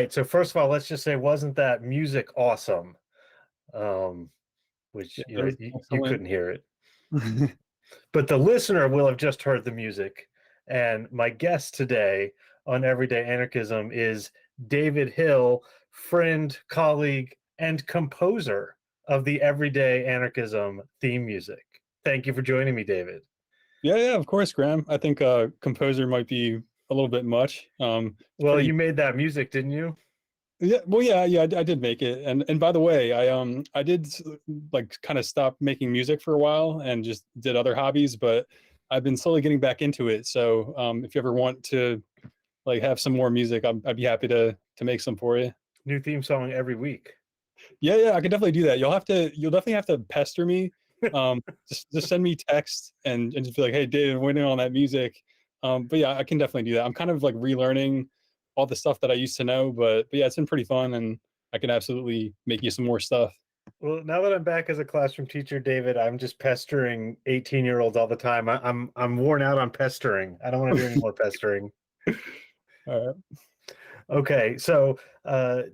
right. So first of all, let's just say, wasn't that music awesome? Um, which Yeah, that was you excellent. couldn't hear it, but the listener will have just heard the music. And my guest today on Everyday Anarchism is David Hill, friend, colleague, and composer of the Everyday Anarchism theme music. Thank you for joining me, David. Yeah, yeah, of course, Graham. I think composer might be a little bit much. It's Well, you pretty. made that music, didn't you? Yeah, well, yeah, yeah. I did make it, and by the way, I did like kind of stop making music for a while and just did other hobbies, but I've been slowly getting back into it. So, if you ever want to like have some more music, I'd be happy to make some for you. New theme song every week. Yeah, yeah, I could definitely do that. You'll definitely have to pester me. Um, just send me text and just be like, hey, David, I'm waiting on that music. But yeah, I can definitely do that. I'm kind of like relearning all the stuff that I used to know, but yeah, it's been pretty fun, and I can absolutely make you some more stuff. Well, now that I'm back as a classroom teacher, David, I'm just pestering 18-year-olds all the time. I'm worn out on pestering. I don't want to do any more pestering. All right. Okay, so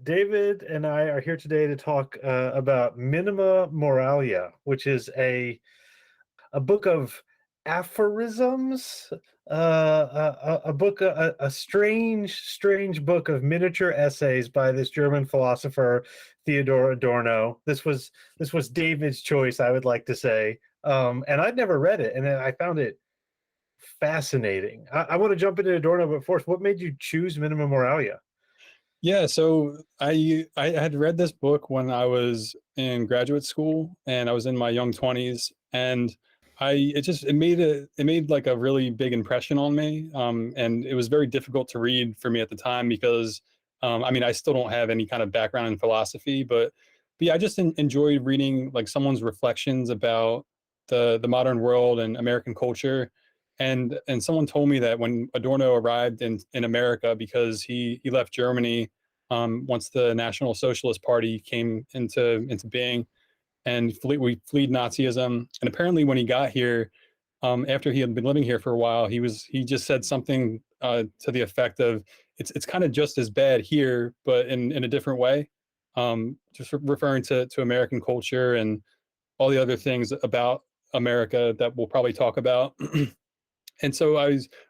David and I are here today to talk about Minima Moralia, which is a book of aphorisms, a book, a strange book of miniature essays by this German philosopher Theodor Adorno. This was David's choice, I would like to say, and I'd never read it, and I found it fascinating. I want to jump into Adorno, but first, what made you choose Minima Moralia? Yeah, so I had read this book when I was in graduate school and I was in my young 20s, and it made like a really big impression on me, and it was very difficult to read for me at the time because I mean I still don't have any kind of background in philosophy, but yeah, I just enjoyed reading like someone's reflections about the modern world and American culture. And someone told me that when Adorno arrived in America, because he left Germany once the National Socialist Party came into being, and we fled Nazism. And apparently, when he got here, after he had been living here for a while, he just said something to the effect of it's kind of just as bad here, but in a different way. Just referring to American culture and all the other things about America that we'll probably talk about. And so I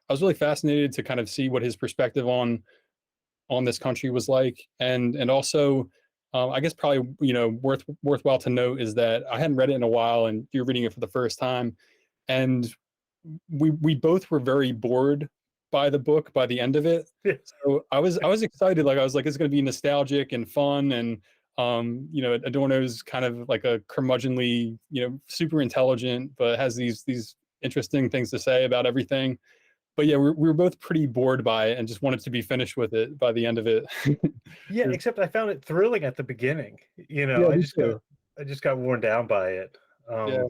was really fascinated to kind of see what his perspective on this country was like, and also I guess probably worthwhile to note is that I hadn't read it in a while, and you're reading it for the first time, and we both were very bored by the book by the end of it. So I was excited, like I was like it's going to be nostalgic and fun, and Adorno's kind of like a curmudgeonly, super intelligent, but has these interesting things to say about everything. But yeah, we were both pretty bored by it and just wanted to be finished with it by the end of it. Yeah, except I found it thrilling at the beginning. Yeah, me too. I just got worn down by it. Yeah,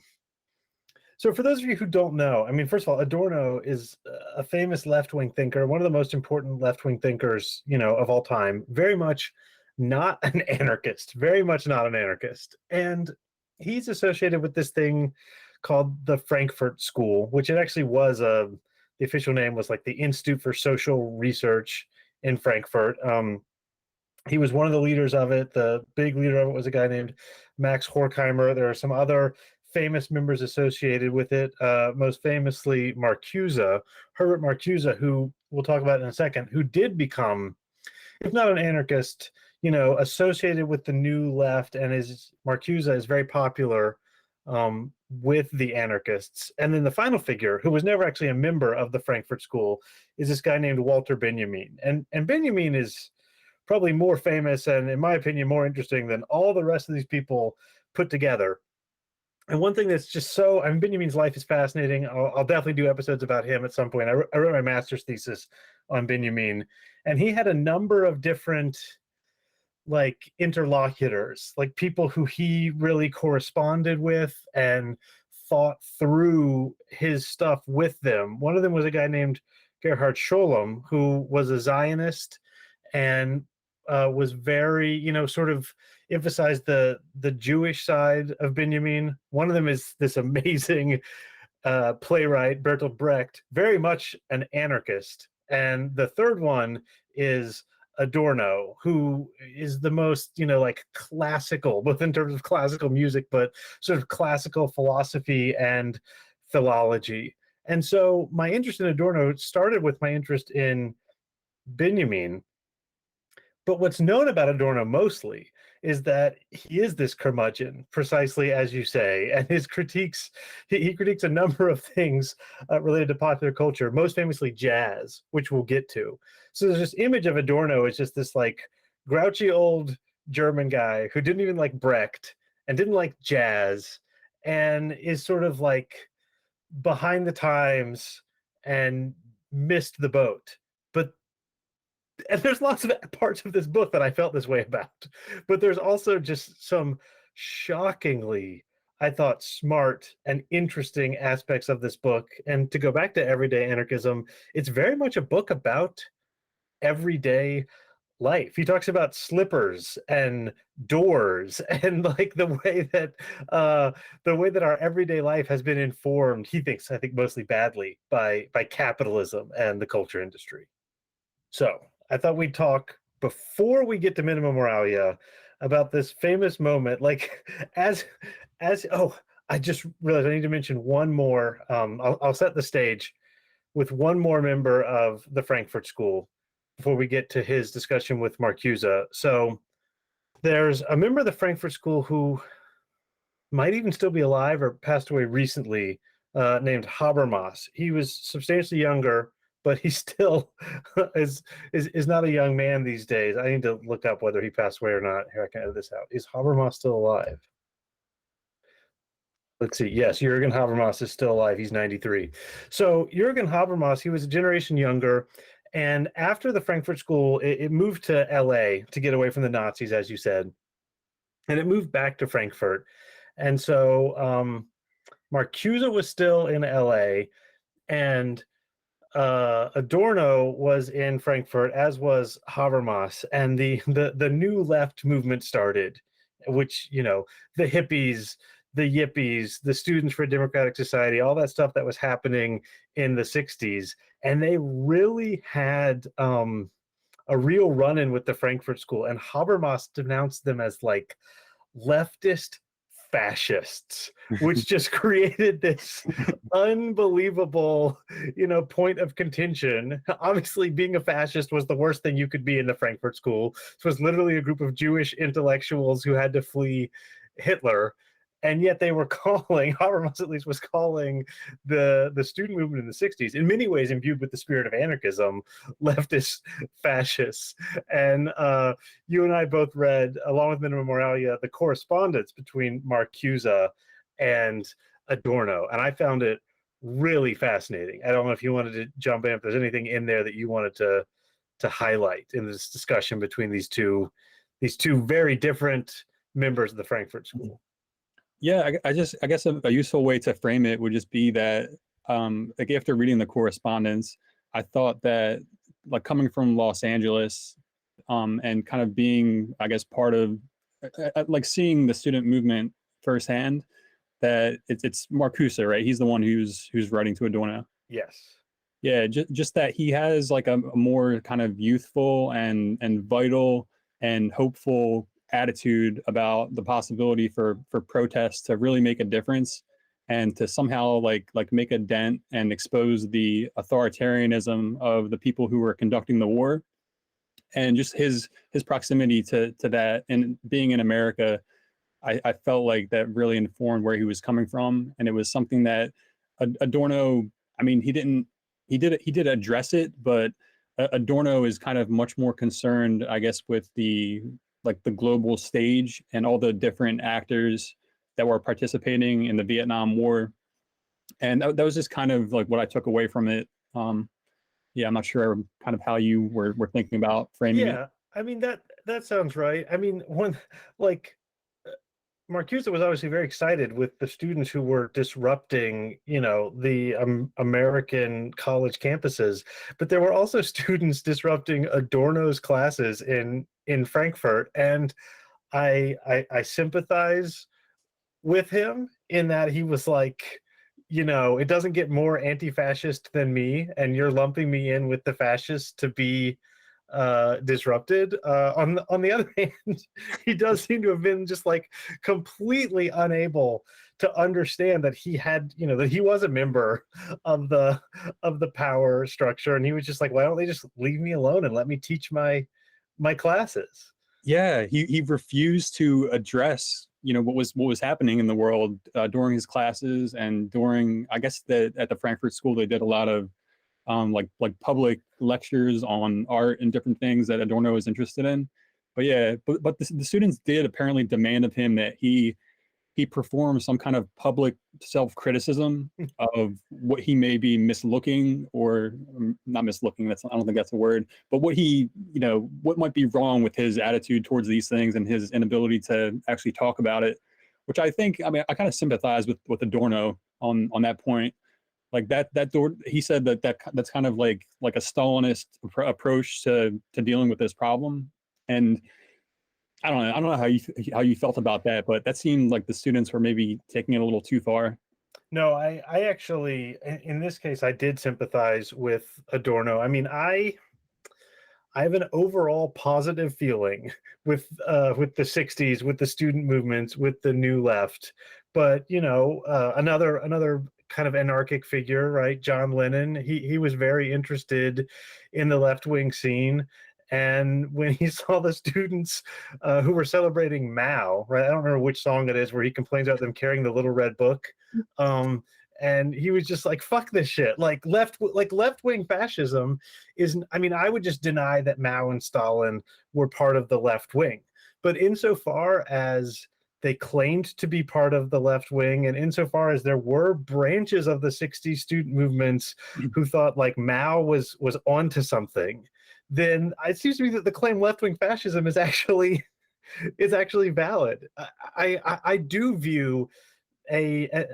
So for those of you who don't know, I mean, first of all, Adorno is a famous left-wing thinker, one of the most important left-wing thinkers, of all time. Very much not an anarchist, very much not an anarchist. And he's associated with this thing called the Frankfurt School, which it actually was the official name was like the Institute for Social Research in Frankfurt. He was one of the leaders of it. The big leader of it was a guy named Max Horkheimer. There are some other famous members associated with it, most famously Herbert Marcuse, who we'll talk about in a second, who did become, if not an anarchist, associated with the New Left, and Marcuse is very popular with the anarchists. And then the final figure, who was never actually a member of the Frankfurt School, is this guy named Walter Benjamin. And Benjamin is probably more famous and, in my opinion, more interesting than all the rest of these people put together. And one thing that's just Benjamin's life is fascinating. I'll definitely do episodes about him at some point. I wrote my master's thesis on Benjamin, and he had a number of different like interlocutors, like people who he really corresponded with and thought through his stuff with them. One of them was a guy named Gerhard Scholem, who was a Zionist and was very, sort of emphasized the Jewish side of Benjamin. One of them is this amazing playwright, Bertolt Brecht, very much an anarchist. And the third one is Adorno, who is the most, like classical, both in terms of classical music, but sort of classical philosophy and philology. And so my interest in Adorno started with my interest in Benjamin. But what's known about Adorno mostly is that he is this curmudgeon, precisely as you say, and his critiques, he critiques a number of things related to popular culture, most famously jazz, which we'll get to. So there's this image of Adorno as just this like grouchy old German guy who didn't even like Brecht and didn't like jazz and is sort of like behind the times and missed the boat. But and there's lots of parts of this book that I felt this way about, but there's also just some shockingly, I thought, smart and interesting aspects of this book. And to go back to Everyday Anarchism, it's very much a book about everyday life. He talks about slippers and doors and like the way that our everyday life has been informed, he thinks, I think mostly badly by capitalism and the culture industry. So I thought we'd talk before we get to Minima Moralia about this famous moment. Like I just realized I need to mention one more. I'll set the stage with one more member of the Frankfurt School before we get to his discussion with Marcuse. So there's a member of the Frankfurt School who might even still be alive or passed away recently, named Habermas. He was substantially younger, but he still is not a young man these days. I need to look up whether he passed away or not. Here, I can edit this out. Is Habermas still alive? Let's see. Yes, Jürgen Habermas is still alive. He's 93. So Jürgen Habermas, he was a generation younger. And after the Frankfurt School, it moved to LA to get away from the Nazis, as you said. And it moved back to Frankfurt. And so Marcuse was still in LA. And Adorno was in Frankfurt, as was Habermas, and the new left movement started, which, the hippies, the yippies, the Students for a Democratic Society, all that stuff that was happening in the 60s. And they really had a real run-in with the Frankfurt School, and Habermas denounced them as like leftist fascists, which just created this unbelievable, point of contention. Obviously, being a fascist was the worst thing you could be in the Frankfurt School. This was literally a group of Jewish intellectuals who had to flee Hitler. And yet they were calling, Habermas at least was calling the student movement in the 60s, in many ways imbued with the spirit of anarchism, leftist fascists. And you and I both read, along with Minima Moralia, the correspondence between Marcuse and Adorno. And I found it really fascinating. I don't know if you wanted to jump in, if there's anything in there that you wanted to highlight in this discussion between these two very different members of the Frankfurt School. Yeah, I guess a useful way to frame it would just be that, like after reading the correspondence, I thought that, like, coming from Los Angeles, and kind of being, I guess, part of, like, seeing the student movement firsthand, that it's Marcuse, right? He's the one who's writing to Adorno. Yes. Yeah, just that he has like a more kind of youthful and vital and hopeful attitude about the possibility for protests to really make a difference and to somehow like make a dent and expose the authoritarianism of the people who were conducting the war. And just his proximity to that, and being in America, I felt like that really informed where he was coming from. And it was something that Adorno, I mean, he did address it, but Adorno is kind of much more concerned, I guess, with the global stage and all the different actors that were participating in the Vietnam War. And that was just kind of like what I took away from it. Yeah, I'm not sure kind of how you were thinking about framing it. Yeah, I mean, that sounds right. I mean, Marcuse was obviously very excited with the students who were disrupting, the American college campuses, but there were also students disrupting Adorno's classes in Frankfurt, and I sympathize with him in that he was like, it doesn't get more anti-fascist than me, and you're lumping me in with the fascists to be disrupted. On the other hand, he does seem to have been just like completely unable to understand that he had, that he was a member of the power structure, and he was just like, why don't they just leave me alone and let me teach my classes? Yeah, he refused to address what was happening in the world during his classes, and during, I guess that at the Frankfurt School they did a lot of like public lectures on art and different things that Adorno was interested in. But yeah, but the students did apparently demand of him that he perform some kind of public self-criticism of what he may be mislooking, or not mislooking, I don't think that's a word, but what what might be wrong with his attitude towards these things and his inability to actually talk about it, which I think, I mean, I kind of sympathize with Adorno on that point. Like he said that's kind of like a Stalinist approach to dealing with this problem. And I don't know how you felt about that, but that seemed like the students were maybe taking it a little too far. No, I actually, in this case, I did sympathize with Adorno. I mean, I have an overall positive feeling with the '60s, with the student movements, with the New Left. But another kind of anarchic figure, right? John Lennon. He was very interested in the left wing scene. And when he saw the students who were celebrating Mao, right? I don't remember which song it is where he complains about them carrying the little red book. And he was just like, fuck this shit. Like left-wing fascism is, I mean, I would just deny that Mao and Stalin were part of the left wing. But insofar as they claimed to be part of the left wing, and insofar as there were branches of the '60s student movements who thought like Mao was onto something, then it seems to me that the claim left-wing fascism is actually valid. I do view an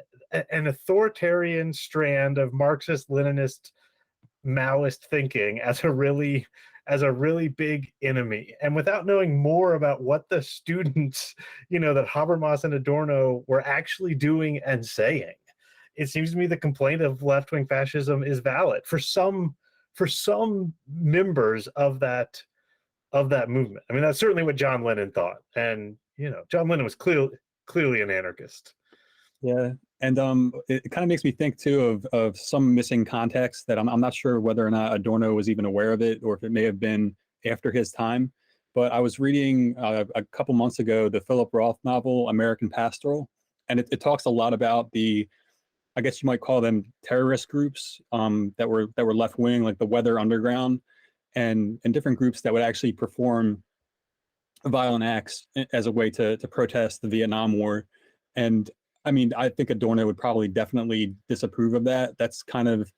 authoritarian strand of Marxist, Leninist, Maoist thinking as a really big enemy. And without knowing more about what the students, that Habermas and Adorno were actually doing and saying, it seems to me the complaint of left-wing fascism is valid for some members of that movement. I mean, that's certainly what John Lennon thought. And, John Lennon was clearly an anarchist. Yeah, and it kind of makes me think too of some missing context that I'm not sure whether or not Adorno was even aware of it, or if it may have been after his time. But I was reading a couple months ago the Philip Roth novel American Pastoral, and it talks a lot about I guess you might call them terrorist groups that were left wing, like the Weather Underground, and different groups that would actually perform violent acts as a way to protest the Vietnam War. And I mean, I think Adorno would probably definitely disapprove of that. That's kind of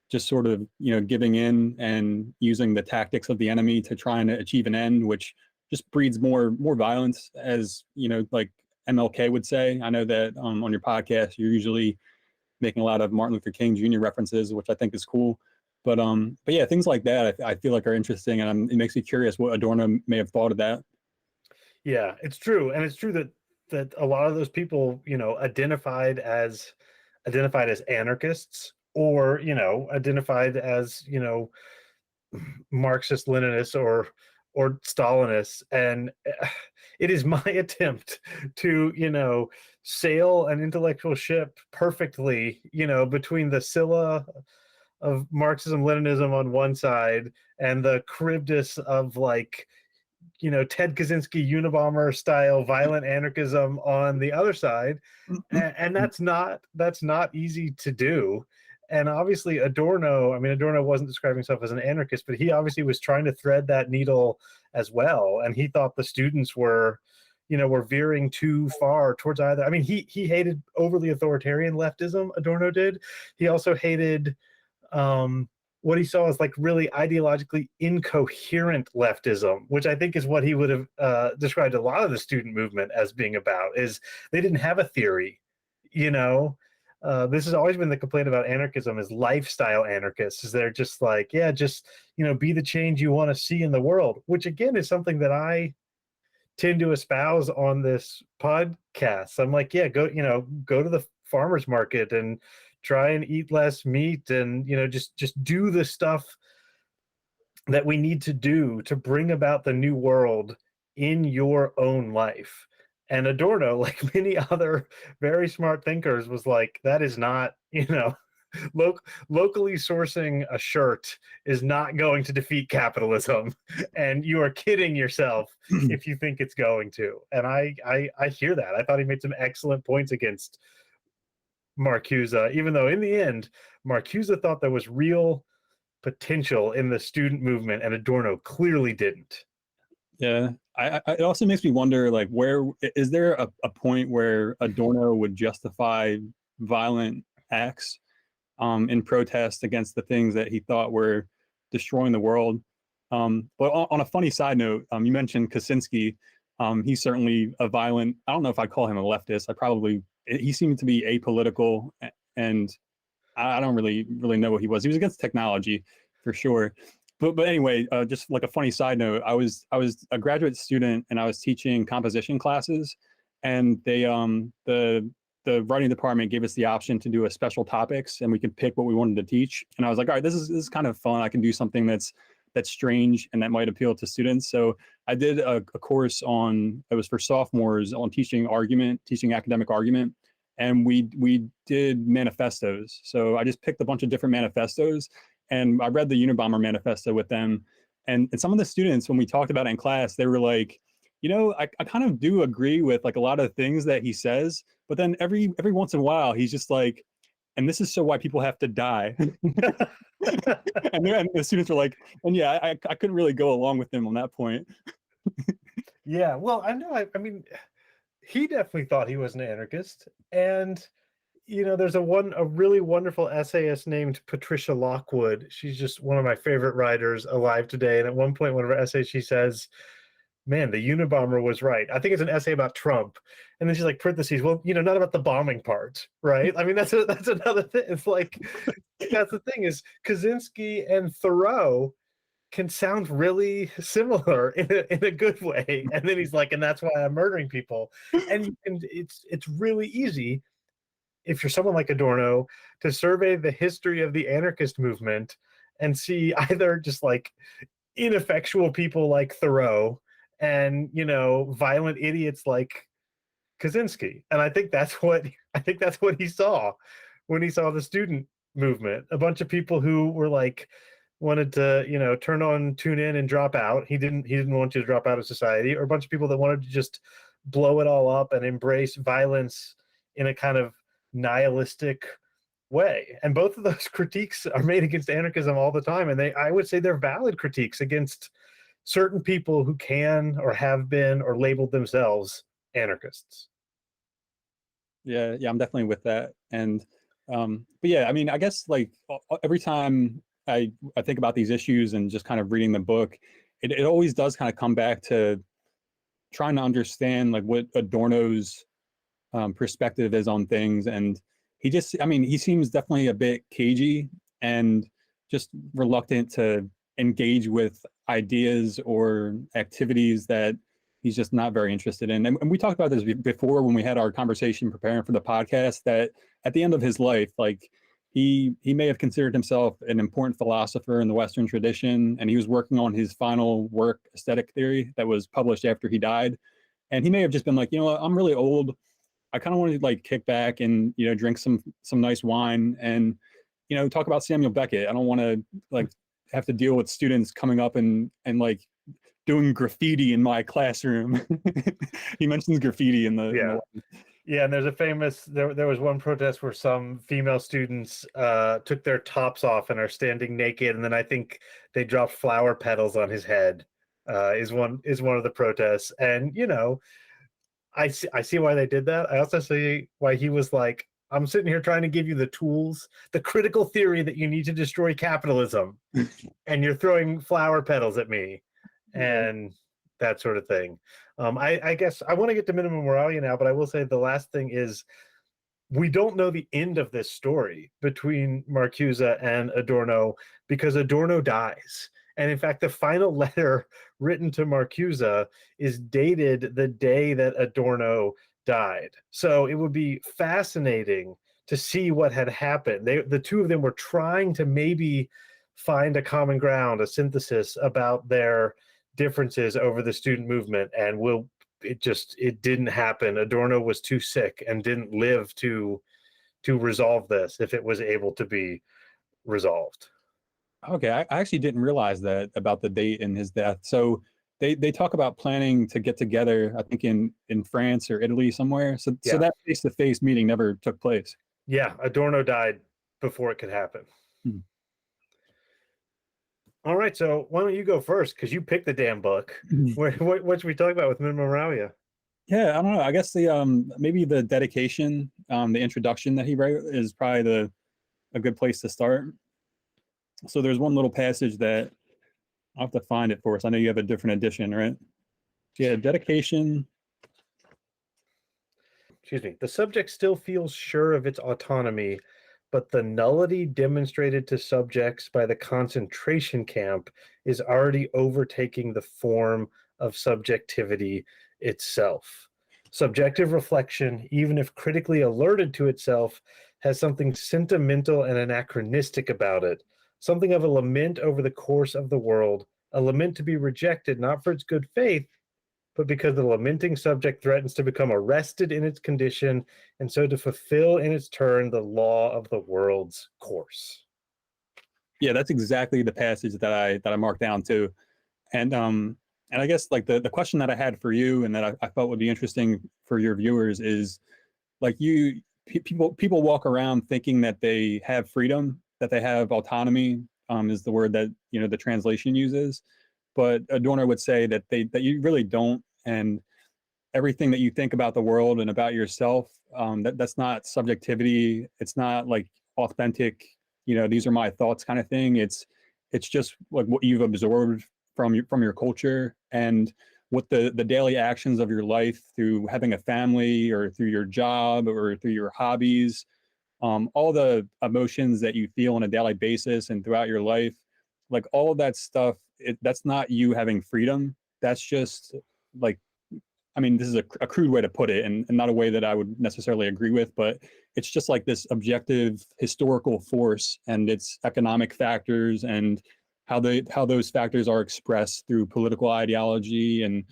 just sort of, giving in and using the tactics of the enemy to try and achieve an end, which just breeds more violence, as, like MLK would say. I know that on your podcast, you're usually making a lot of Martin Luther King Jr. references, which I think is cool. But yeah, things like that I feel like are interesting, and it makes me curious what Adorno may have thought of that. Yeah, it's true. And it's true that a lot of those people, identified as anarchists, or, identified as, Marxist Leninists or Stalinists. And it is my attempt to, sail an intellectual ship perfectly, between the Scylla of Marxism Leninism on one side and the Charybdis of like, Ted Kaczynski Unabomber style violent anarchism on the other side. And that's not easy to do. And obviously Adorno wasn't describing himself as an anarchist, but he obviously was trying to thread that needle as well. And he thought the students were veering too far towards either. I mean, he hated overly authoritarian leftism, Adorno did. He also hated what he saw as like really ideologically incoherent leftism, which I think is what he would have described a lot of the student movement as being about, is they didn't have a theory. This has always been the complaint about anarchism, is lifestyle anarchists, is they're just like, yeah, just, be the change you want to see in the world, which again is something that I tend to espouse on this podcast. I'm like, yeah, go to the farmer's market and try and eat less meat, and just do the stuff that we need to do to bring about the new world in your own life. And Adorno, like many other very smart thinkers, was like, that is not, locally sourcing a shirt is not going to defeat capitalism. And you are kidding yourself if you think it's going to. And I hear that. I thought he made some excellent points against Marcuse, even though in the end, Marcuse thought there was real potential in the student movement, and Adorno clearly didn't. Yeah, it also makes me wonder, like, where is there a point where Adorno would justify violent acts in protest against the things that he thought were destroying the world? But on a funny side note, you mentioned Kaczynski. He's certainly a violent. I don't know if I call him a leftist. He seemed to be apolitical, and I don't really know what he was. He was against technology for sure. But anyway, just like a funny side note, I was a graduate student and I was teaching composition classes, and the writing department gave us the option to do a special topics, and we could pick what we wanted to teach. And I was like, all right, this is kind of fun. I can do something that's strange and that might appeal to students. So I did a course it was for sophomores on teaching academic argument. And we did manifestos. So I just picked a bunch of different manifestos, and I read the Unabomber manifesto with them. And some of the students, when we talked about it in class, they were like, I kind of do agree with like a lot of things that he says, but then every once in a while, he's just like, and this is so why people have to die. and the students were like, and yeah, I couldn't really go along with him on that point. Yeah, well, I know. I mean, he definitely thought he was an anarchist. And, there's a really wonderful essayist named Patricia Lockwood. She's just one of my favorite writers alive today. And at one point, one of her essays, she says, man, the Unabomber was right. I think it's an essay about Trump. And then she's like, parentheses, well, not about the bombing part, right? I mean, that's another thing. It's like, that's the thing is Kaczynski and Thoreau can sound really similar in a good way. And then he's like, and that's why I'm murdering people. And it's really easy, if you're someone like Adorno, to survey the history of the anarchist movement and see either just like ineffectual people like Thoreau and violent idiots like Kaczynski. And I think that's what he saw when he saw the student movement. A bunch of people who were like, wanted to tune in and drop out. He didn't want you to drop out of society. Or a bunch of people that wanted to just blow it all up and embrace violence in a kind of nihilistic way. And both of those critiques are made against anarchism all the time, and I would say they're valid critiques against certain people who can or have been or labeled themselves anarchists. Yeah, I'm definitely with that. And but yeah, I mean, I guess like every time I think about these issues and just kind of reading the book, it always does kind of come back to trying to understand like what Adorno's perspective is on things. And he seems definitely a bit cagey and just reluctant to engage with ideas or activities that he's just not very interested in. And we talked about this before when we had our conversation preparing for the podcast, that at the end of his life, like he may have considered himself an important philosopher in the Western tradition, and he was working on his final work, Aesthetic Theory, that was published after he died. And he may have just been like, I'm really old. I kind of want to like kick back and drink some nice wine and talk about Samuel Beckett. I don't want to like have to deal with students coming up and like doing graffiti in my classroom. He mentions graffiti in the Yeah, and there's a famous there was one protest where some female students took their tops off and are standing naked, and then I think they dropped flower petals on his head. Is one of the protests, and I see why they did that. I also see why he was like, I'm sitting here trying to give you the tools, the critical theory that you need to destroy capitalism, and you're throwing flower petals at me, and that sort of thing. I guess I want to get to Minima Moralia now, but I will say the last thing is we don't know the end of this story between Marcuse and Adorno because Adorno dies. And in fact, the final letter written to Marcuse is dated the day that Adorno died. So it would be fascinating to see what had happened. The two of them were trying to maybe find a common ground, a synthesis about their differences over the student movement, and it didn't happen. Adorno was too sick and didn't live to resolve this if it was able to be resolved. Okay, I actually didn't realize that about the date and his death. So they talk about planning to get together, I think in France or Italy somewhere. So Yeah. that face-to-face meeting never took place. Yeah, Adorno died before it could happen. Hmm. All right, so why don't you go first, because you picked the damn book. What should we talk about with Minima Moralia? Yeah, I don't know. I guess the maybe the dedication, the introduction that he wrote is probably a good place to start. So there's one little passage that I'll have to find it for us. I know you have a different edition, right? Yeah, dedication. Excuse me. The subject still feels sure of its autonomy, but the nullity demonstrated to subjects by the concentration camp is already overtaking the form of subjectivity itself. Subjective reflection, even if critically alerted to itself, has something sentimental and anachronistic about it, something of a lament over the course of the world, a lament to be rejected not for its good faith, but because the lamenting subject threatens to become arrested in its condition, and so to fulfill in its turn the law of the world's course. Yeah, that's exactly the passage that I marked down too. And I guess like the question that I had for you and that I felt would be interesting for your viewers is like people walk around thinking that they have freedom, that they have autonomy, is the word that the translation uses. But Adorno would say that that you really don't, and everything that you think about the world and about yourself, that's not subjectivity. It's not like authentic. These are my thoughts kind of thing. It's just like what you've absorbed from your culture and what the daily actions of your life through having a family or through your job or through your hobbies, all the emotions that you feel on a daily basis and throughout your life, like all of that stuff, that's not you having freedom. That's just like, I mean, this is a crude way to put it and not a way that I would necessarily agree with, but it's just like this objective historical force and its economic factors and how those factors are expressed through political ideology and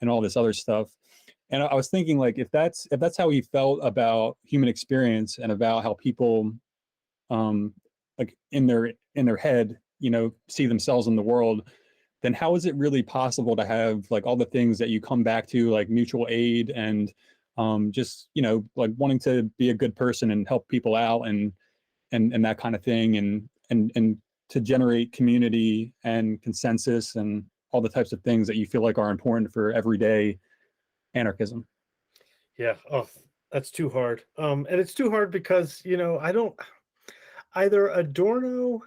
all this other stuff. And I was thinking, like, if that's how he felt about human experience and about how people, like in their head, see themselves in the world, then how is it really possible to have like all the things that you come back to, like mutual aid and just like wanting to be a good person and help people out and that kind of thing and to generate community and consensus and all the types of things that you feel like are important for everyday anarchism? Yeah. Oh, that's too hard. And it's too hard because, I don't either. Adorno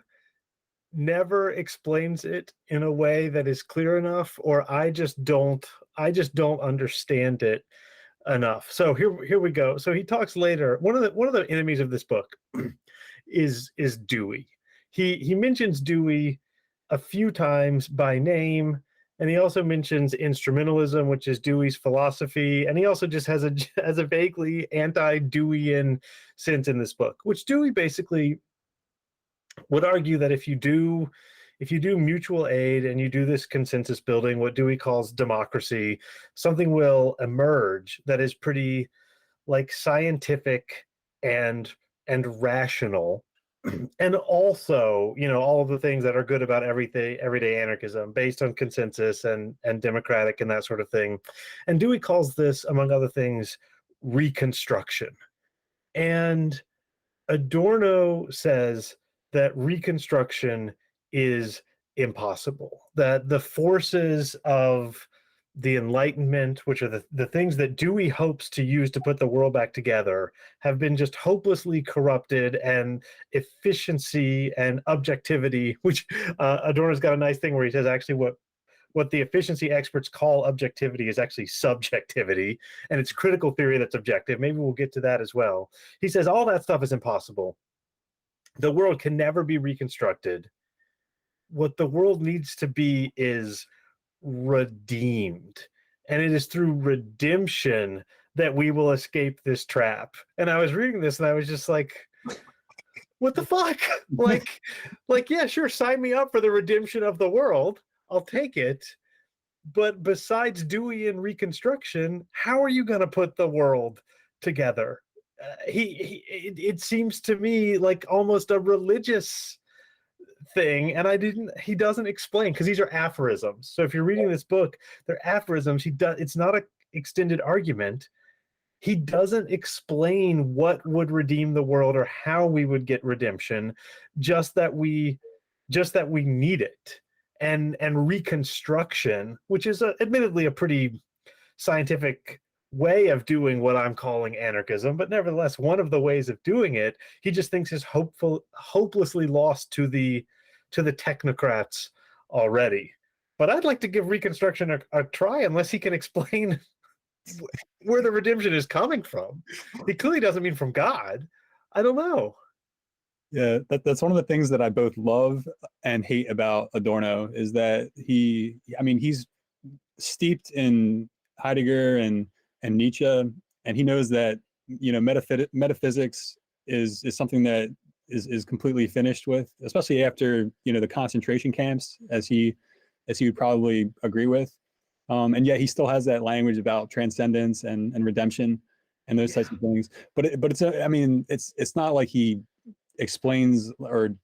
never explains it in a way that is clear enough, or I just don't understand it enough. So here we go. So he talks later. One of the enemies of this book is Dewey. He mentions Dewey a few times by name, and he also mentions instrumentalism, which is Dewey's philosophy, and he also just has a vaguely anti-Deweyan sense in this book, which Dewey basically would argue that if you do mutual aid and you do this consensus building, what Dewey calls democracy, something will emerge that is pretty like scientific and rational, and also all of the things that are good about everyday anarchism based on consensus and democratic and that sort of thing. And Dewey calls this, among other things, reconstruction. And Adorno says that reconstruction is impossible, that the forces of the Enlightenment, which are the things that Dewey hopes to use to put the world back together, have been just hopelessly corrupted, and efficiency and objectivity, which Adorno's got a nice thing where he says actually what the efficiency experts call objectivity is actually subjectivity, and it's critical theory that's objective. Maybe we'll get to that as well. He says all that stuff is impossible. The world can never be reconstructed. What the world needs to be is redeemed. And it is through redemption that we will escape this trap. And I was reading this and I was just like, What the fuck? like, yeah, sure, sign me up for the redemption of the world. I'll take it. But besides Dewey and Reconstruction, how are you going to put the world together? It seems to me like almost a religious thing, and he doesn't explain, because these are aphorisms. So if you're reading this book, they're aphorisms. It's not an extended argument. He doesn't explain what would redeem the world or how we would get redemption, just that we need it. And reconstruction, which is admittedly a pretty scientific way of doing what I'm calling anarchism, but nevertheless one of the ways of doing it, he just thinks is hopelessly lost to the technocrats already. But I'd like to give reconstruction a try, unless he can explain where the redemption is coming from. He clearly doesn't mean from God. I don't know. Yeah, that's one of the things that I both love and hate about Adorno, is that he's steeped in Heidegger and Nietzsche, and he knows that, you know, metaphysics is something that is completely finished with, especially after, you know, the concentration camps, as he would probably agree with. And yet he still has that language about transcendence and redemption and those types of things. But it's not like he explains or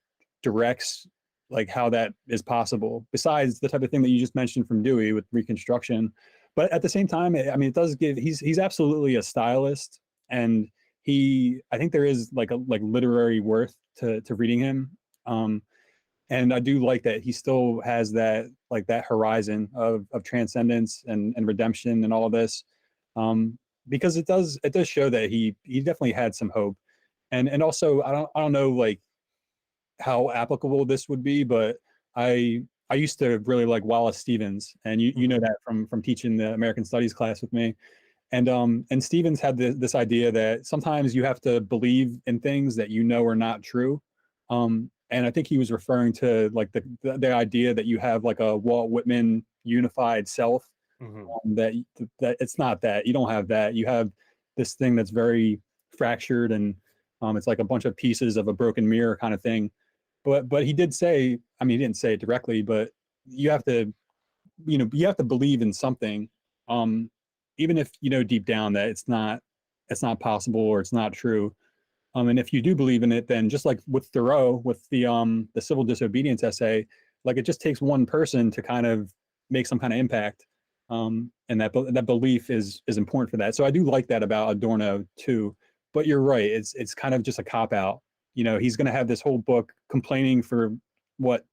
directs like how that is possible, besides the type of thing that you just mentioned from Dewey with Reconstruction. But at the same time, I mean, it does give, he's absolutely a stylist, and I think there is like literary worth to reading him. And I do like that he still has that horizon of transcendence and redemption and all of this, because it does show that he definitely had some hope. And also, I don't know like how applicable this would be, but I used to really like Wallace Stevens, and you know that from teaching the American Studies class with me. And Stevens had this idea that sometimes you have to believe in things that you know are not true. And I think he was referring to like the idea that you have like a Walt Whitman unified self, that it's not that. You don't have that. You have this thing that's very fractured, and it's like a bunch of pieces of a broken mirror kind of thing. But he did say, I mean, he didn't say it directly, but you have to believe in something, even if you know deep down that it's not possible or it's not true. And if you do believe in it, then just like with Thoreau, with the civil disobedience essay, like it just takes one person to kind of make some kind of impact, and that belief is important for that. So I do like that about Adorno too. But you're right, it's kind of just a cop out. You know, he's going to have this whole book complaining for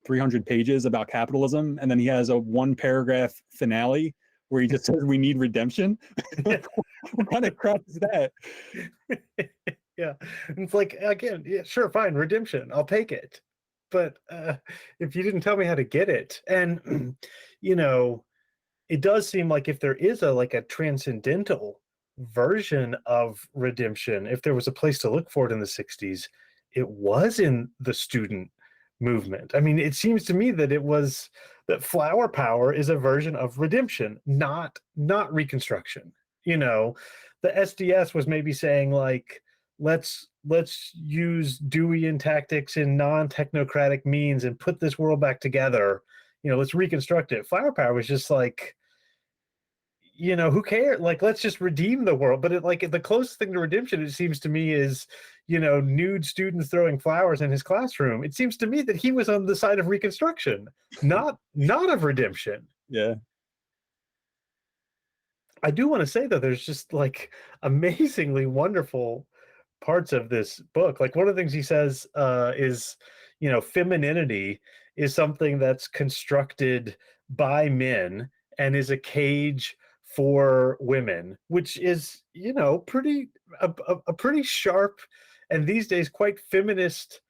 300 pages about capitalism, and then he has a 1-paragraph finale where he just says we need redemption. What kind of crap is that? Yeah, it's like, again, yeah, sure, fine, redemption, I'll take it, but if you didn't tell me how to get it. And you know, it does seem like if there is a transcendental version of redemption, if there was a place to look for it in the 60s, it was in the student movement. I mean, it seems to me that flower power is a version of redemption, not reconstruction. You know, the SDS was maybe saying like, let's use Deweyan tactics in non-technocratic means and put this world back together. You know, let's reconstruct it. Flower power was just like, you know, who cares? Like, let's just redeem the world. But the closest thing to redemption, it seems to me, is, you know, nude students throwing flowers in his classroom. It seems to me that he was on the side of reconstruction, not of redemption. Yeah. I do want to say, though, there's just like amazingly wonderful parts of this book. Like, one of the things he says is, you know, femininity is something that's constructed by men and is a cage for women, which is, you know, a pretty sharp and these days quite feminist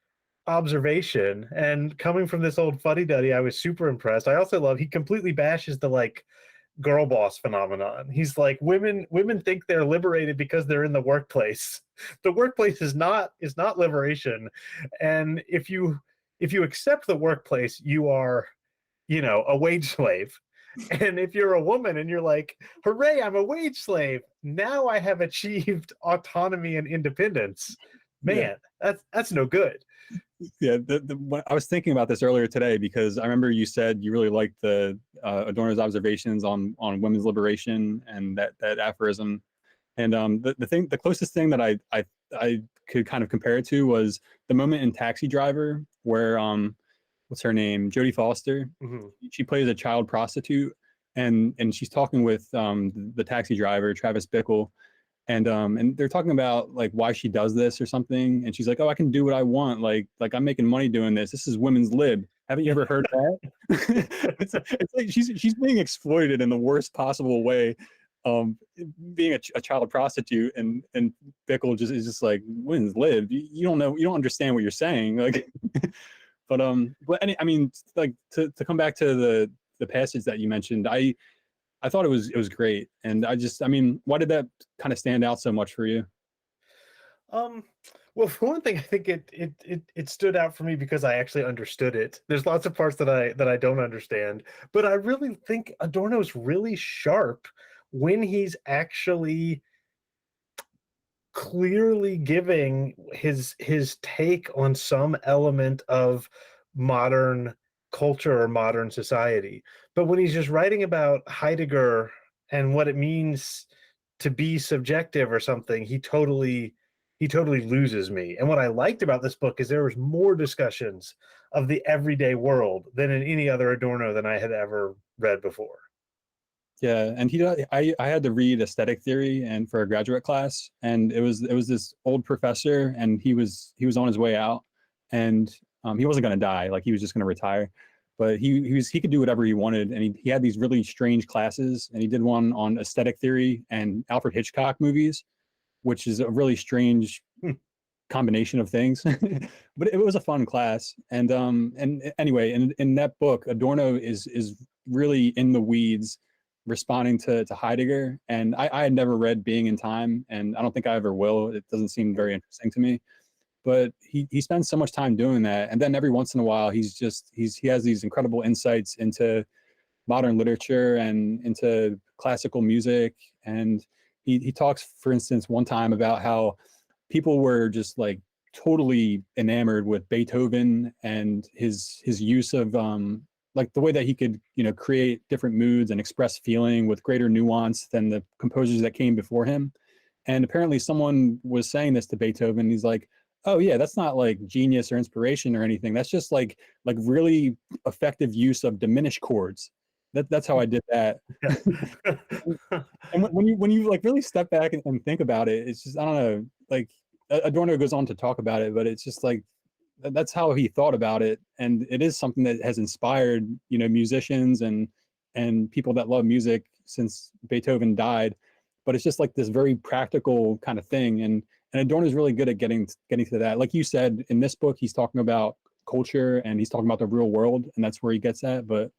observation. And coming from this old fuddy-duddy, I was super impressed. I also love, he completely bashes the like girl boss phenomenon. He's like, women think they're liberated because they're in the workplace. The workplace is not liberation. And if you accept the workplace, you are, you know, a wage slave. And if you're a woman and you're like, hooray, I'm a wage slave, now I have achieved autonomy and independence, man, that's no good. Yeah, I was thinking about this earlier today because I remember you said you really liked the Adorno's observations on women's liberation and that aphorism. And the closest thing that I could kind of compare it to was the moment in Taxi Driver where what's her name, Jodie Foster, she plays a child prostitute, and she's talking with the taxi driver Travis Bickle, and they're talking about like why she does this or something, and she's like, oh, I can do what I want, like I'm making money doing this. This is women's lib. Haven't you ever heard that? It's like she's being exploited in the worst possible way, being a child prostitute, and Bickle is just like, women's lib. You don't know, you don't understand what you're saying, like. But I mean, like to come back to the passage that you mentioned, I thought it was great, and I mean, why did that kind of stand out so much for you? Well, for one thing, I think it stood out for me because I actually understood it. There's lots of parts that I don't understand, but I really think Adorno's really sharp when he's actually clearly giving his take on some element of modern culture or modern society. But when he's just writing about Heidegger and what it means to be subjective or something, he totally loses me. And what I liked about this book is there was more discussions of the everyday world than in any other Adorno than I had ever read before. Yeah, and I had to read aesthetic theory and for a graduate class, and it was this old professor, and he was on his way out, and he wasn't going to die, like he was just going to retire, but he could do whatever he wanted, and he had these really strange classes, and he did one on aesthetic theory and Alfred Hitchcock movies, which is a really strange combination of things, but it was a fun class, and anyway, in that book, Adorno is really in the weeds, responding to Heidegger, and I had never read Being in Time, and I don't think I ever will. It doesn't seem very interesting to me, but he spends so much time doing that, and then every once in a while he has these incredible insights into modern literature and into classical music, and he talks, for instance, one time about how people were just like totally enamored with Beethoven and his use of like the way that he could, create different moods and express feeling with greater nuance than the composers that came before him. And apparently someone was saying this to Beethoven. He's like, oh yeah, that's not like genius or inspiration or anything. That's just like really effective use of diminished chords. That's how I did that. And when you like really step back and think about it, it's just, I don't know, like Adorno goes on to talk about it, but it's just like, that's how he thought about it, and it is something that has inspired musicians and people that love music since Beethoven died. But it's just like this very practical kind of thing, and Adorno is really good at getting to that. Like you said, in this book, he's talking about culture and he's talking about the real world, and that's where he gets at. But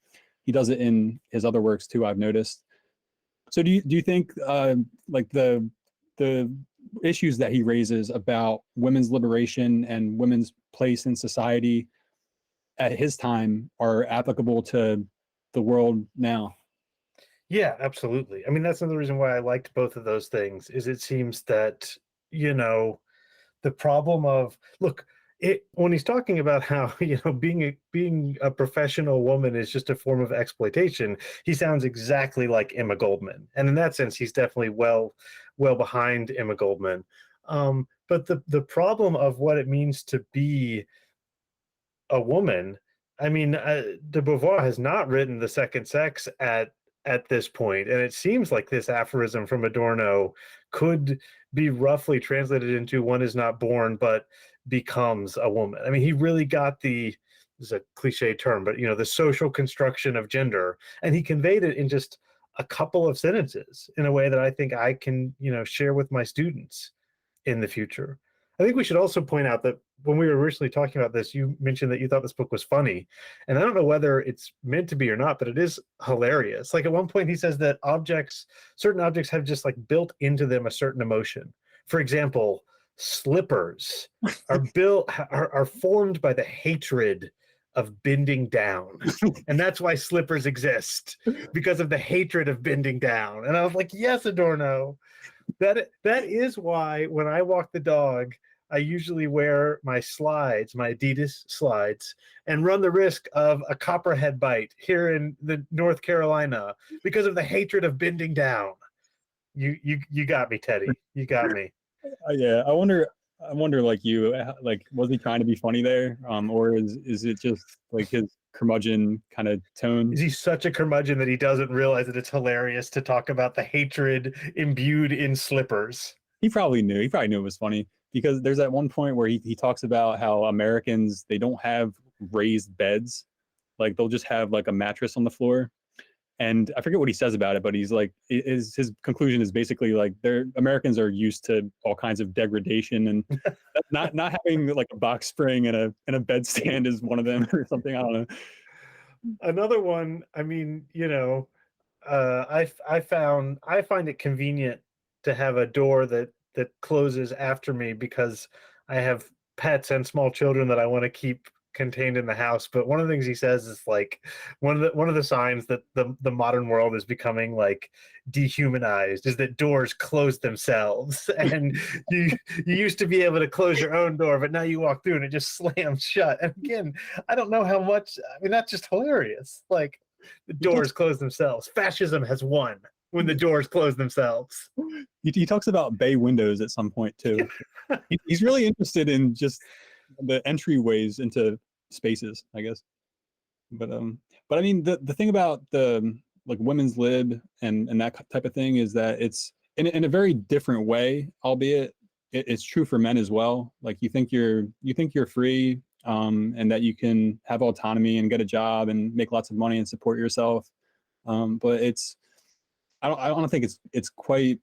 he does it in his other works too, I've noticed. So do you think like the issues that he raises about women's liberation and women's place in society at his time are applicable to the world now? Yeah, absolutely. I mean, that's another reason why I liked both of those things, is it seems that, the problem of, look, when he's talking about how, being a professional woman is just a form of exploitation, he sounds exactly like Emma Goldman. And in that sense, he's definitely well behind Emma Goldman. But the problem of what it means to be a woman, I mean, de Beauvoir has not written The Second Sex at this point, and it seems like this aphorism from Adorno could be roughly translated into one is not born but becomes a woman. I mean, he really got this is a cliche term, but the social construction of gender, and he conveyed it in just a couple of sentences in a way that I think I can share with my students in the future. I think we should also point out that when we were originally talking about this, you mentioned that you thought this book was funny. And I don't know whether it's meant to be or not, but it is hilarious. Like at one point he says that certain objects have just like built into them a certain emotion. For example, slippers are formed by the hatred of bending down. And that's why slippers exist, because of the hatred of bending down. And I was like, yes, Adorno. That is why when I walk the dog, I usually wear my slides, my Adidas slides, and run the risk of a copperhead bite here in the North Carolina because of the hatred of bending down. You got me, Teddy. You got me. Yeah, I wonder, like you, like was he trying to be funny there, or is it just like his curmudgeon kind of tone? Is he such a curmudgeon that he doesn't realize that it's hilarious to talk about the hatred imbued in slippers? He probably knew. He probably knew it was funny because there's that one point where he talks about how Americans, they don't have raised beds, like they'll just have like a mattress on the floor. And I forget what he says about it, but he's like, his conclusion is basically like, they're Americans are used to all kinds of degradation, and not having like a box spring and a bedstand is one of them or something. I don't know. Another one, I mean, I find it convenient to have a door that closes after me because I have pets and small children that I want to keep contained in the house. But one of the things he says is like one of the signs that the modern world is becoming like dehumanized is that doors close themselves. And you used to be able to close your own door, but now you walk through and it just slams shut. And again, I don't know how much, I mean, that's just hilarious. Like, the doors close themselves. Fascism has won when the doors close themselves. He talks about bay windows at some point too. He's really interested in just the entryways into spaces, I guess. But I mean, the thing about the like women's lib and that type of thing is that it's in a very different way, albeit it's true for men as well. Like you think you're free, and that you can have autonomy and get a job and make lots of money and support yourself. But I don't think it's quite.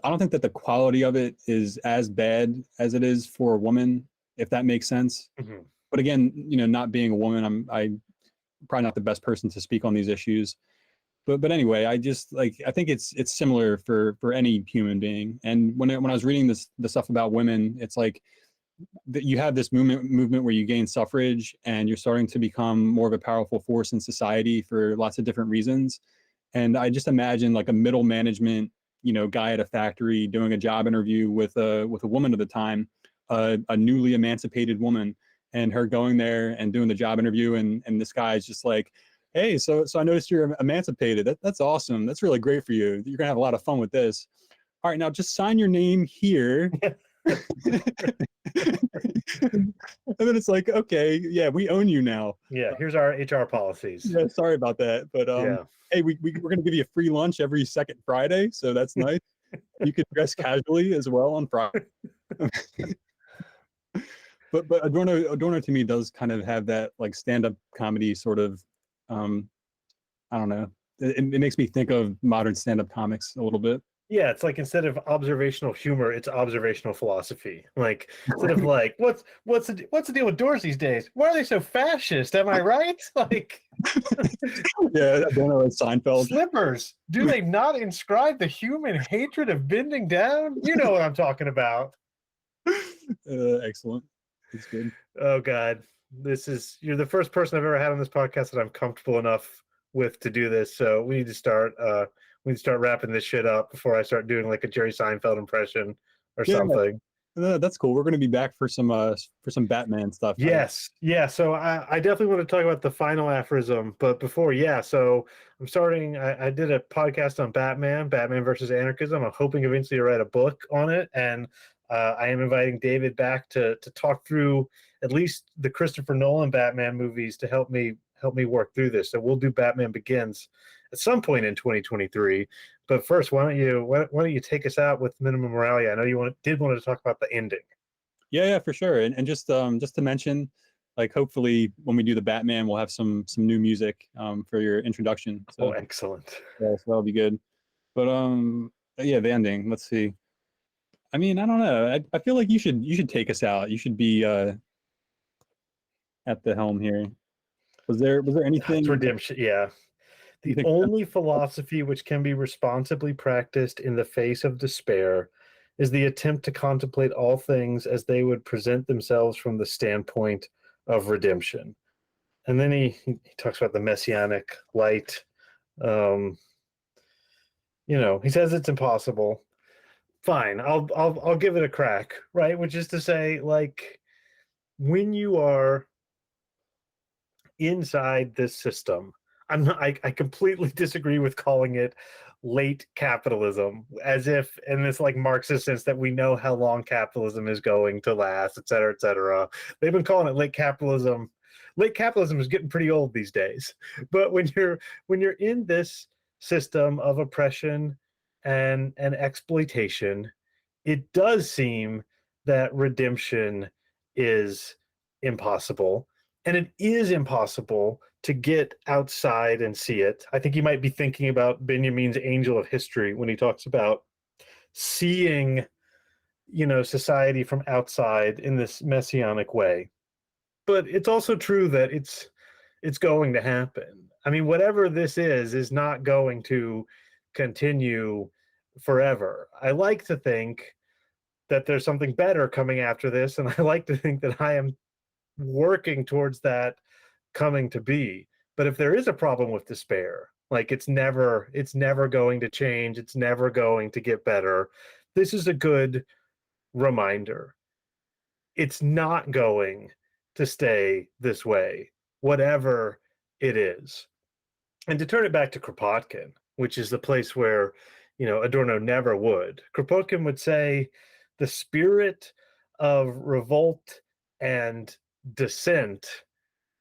I don't think that the quality of it is as bad as it is for a woman, if that makes sense. Mm-hmm. But again, not being a woman, I'm probably not the best person to speak on these issues. But anyway, I think it's similar for any human being. And when I was reading the stuff about women, it's like that you have this movement where you gain suffrage and you're starting to become more of a powerful force in society for lots of different reasons. And I just imagine like a middle management, guy at a factory doing a job interview with a woman at the time, a newly emancipated woman, and her going there and doing the job interview, and this guy's just like, hey, so I noticed you're emancipated. That's awesome. That's really great for you. You're gonna have a lot of fun with this. All right, now just sign your name here. And then it's like, okay, yeah, we own you now. Yeah, here's our HR policies. Yeah, sorry about that, but yeah. Hey, we're gonna give you a free lunch every second Friday, so that's nice. You could dress casually as well on Friday. But Adorno to me does kind of have that like stand-up comedy sort of, I don't know. It makes me think of modern stand-up comics a little bit. Yeah, it's like instead of observational humor, it's observational philosophy. Like instead of like, what's the deal with doors these days? Why are they so fascist? Am I right? Like, yeah, Adorno and Seinfeld. Slippers. Do they not inscribe the human hatred of bending down? You know what I'm talking about. Excellent. It's good. Oh God, you're the first person I've ever had on this podcast that I'm comfortable enough with to do this. So we need to start wrapping this shit up before I start doing like a Jerry Seinfeld impression or something. That's cool. We're going to be back for some Batman stuff. Yes. Yeah. So I definitely want to talk about the final aphorism, but before, so I'm starting, I did a podcast on Batman versus Anarchism. I'm hoping eventually to write a book on it. And I am inviting David back to talk through at least the Christopher Nolan Batman movies to help me work through this. So we'll do Batman Begins at some point in 2023. But first, why don't you take us out with Minima Moralia? I know you did want to talk about the ending. Yeah, for sure. And just to mention, like hopefully when we do the Batman, we'll have some new music for your introduction. So, excellent. Yeah, so that'll be good. But yeah, the ending. Let's see. I mean, I don't know. I feel like you should take us out. You should be at the helm here. Was there anything? That's redemption. Yeah. The only philosophy which can be responsibly practiced in the face of despair is the attempt to contemplate all things as they would present themselves from the standpoint of redemption. And then he talks about the messianic light. He says it's impossible. fine, I'll give it a crack, right? Which is to say, like, when you are inside this system, I completely disagree with calling it late capitalism, as if in this like Marxist sense that we know how long capitalism is going to last, et cetera, et cetera. They've been calling it late capitalism. Late capitalism is getting pretty old these days. But when you're in this system of oppression and exploitation, it does seem that redemption is impossible. And it is impossible to get outside and see it. I think you might be thinking about Benjamin's Angel of History when he talks about seeing, society from outside in this messianic way. But it's also true that it's going to happen. I mean, whatever this is not going to continue forever. I like to think that there's something better coming after this, and I like to think that I am working towards that coming to be. But if there is a problem with despair, like it's never going to change, it's never going to get better, this is a good reminder. It's not going to stay this way, whatever it is. And to turn it back to Kropotkin, which is the place where, Adorno never would. Kropotkin would say the spirit of revolt and dissent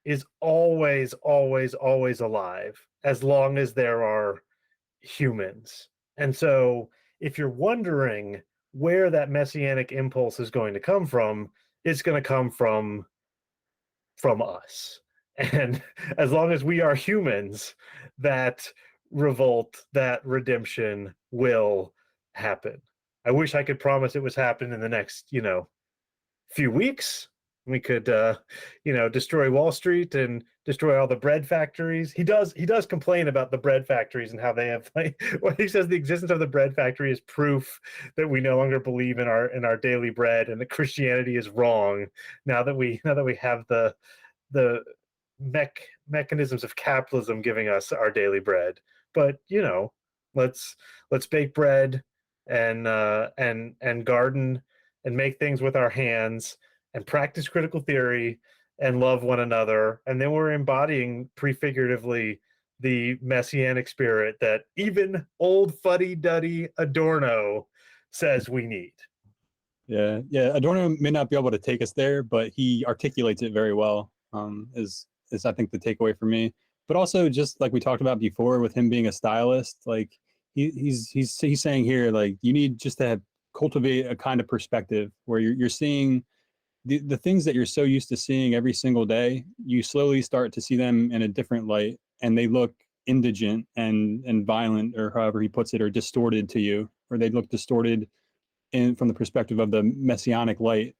is always, always, always alive as long as there are humans. And so if you're wondering where that messianic impulse is going to come from, it's going to come from us. And as long as we are humans, that revolt, that redemption will happen. I wish I could promise it was happening in the next, few weeks. We could, destroy Wall Street and destroy all the bread factories. He does complain about the bread factories and how they have, like, well, he says the existence of the bread factory is proof that we no longer believe in our daily bread, and that Christianity is wrong now that we have the mechanisms of capitalism giving us our daily bread. But let's bake bread and garden and make things with our hands and practice critical theory and love one another. And then we're embodying prefiguratively the messianic spirit that even old fuddy-duddy Adorno says we need. Yeah. Adorno may not be able to take us there, but he articulates it very well. Is I think the takeaway for me. But also, just like we talked about before, with him being a stylist, like he's saying here, like, you need just to cultivate a kind of perspective where you're seeing the things that you're so used to seeing every single day. You slowly start to see them in a different light, and they look indigent and violent, or however he puts it, or distorted to you, or they look distorted from the perspective of the messianic light.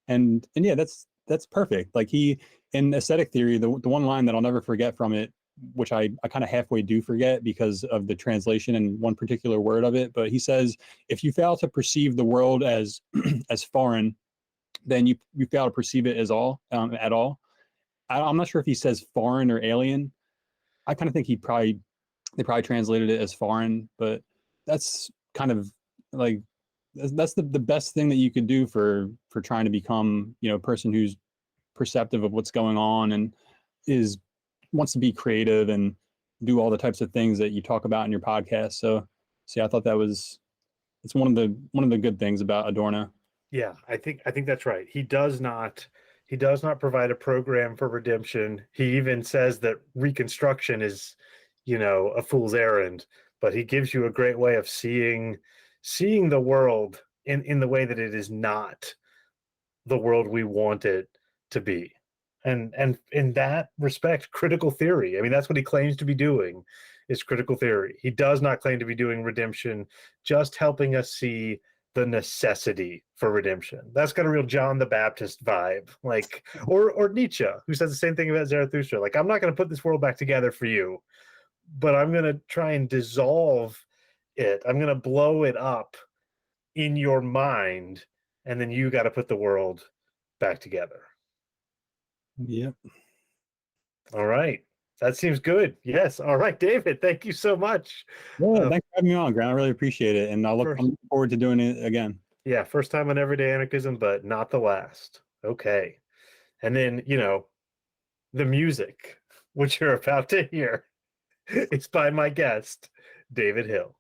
And yeah, that's perfect. Like, he, in aesthetic theory, the one line that I'll never forget from it, which I kind of halfway do forget because of the translation and one particular word of it, but he says, if you fail to perceive the world as as foreign, then you fail to perceive it as at all. I'm not sure if he says foreign or alien. I kind of think they probably translated it as foreign, but that's kind of like, that's the best thing that you could do for trying to become, a person who's perceptive of what's going on and wants to be creative and do all the types of things that you talk about in your podcast. So yeah, I thought it's one of the good things about Adorno. Yeah, I think that's right. He does not provide a program for redemption. He even says that reconstruction is, a fool's errand, but he gives you a great way of seeing the world in the way that it is not the world we want it to be. And in that respect, critical theory, I mean, that's what he claims to be doing, is critical theory. He does not claim to be doing redemption, just helping us see the necessity for redemption. That's got a real John the Baptist vibe, like, or Nietzsche, who says the same thing about Zarathustra. Like, I'm not going to put this world back together for you, but I'm going to try and dissolve it. I'm going to blow it up in your mind, and then you got to put the world back together. Yep. All right. That seems good. Yes. All right, David. Thank you so much. Yeah, thanks for having me on, Grant. I really appreciate it, and I'm looking forward to doing it again. Yeah, first time on Everyday Anarchism, but not the last. Okay. And then, the music, which you're about to hear, is by my guest, David Hill.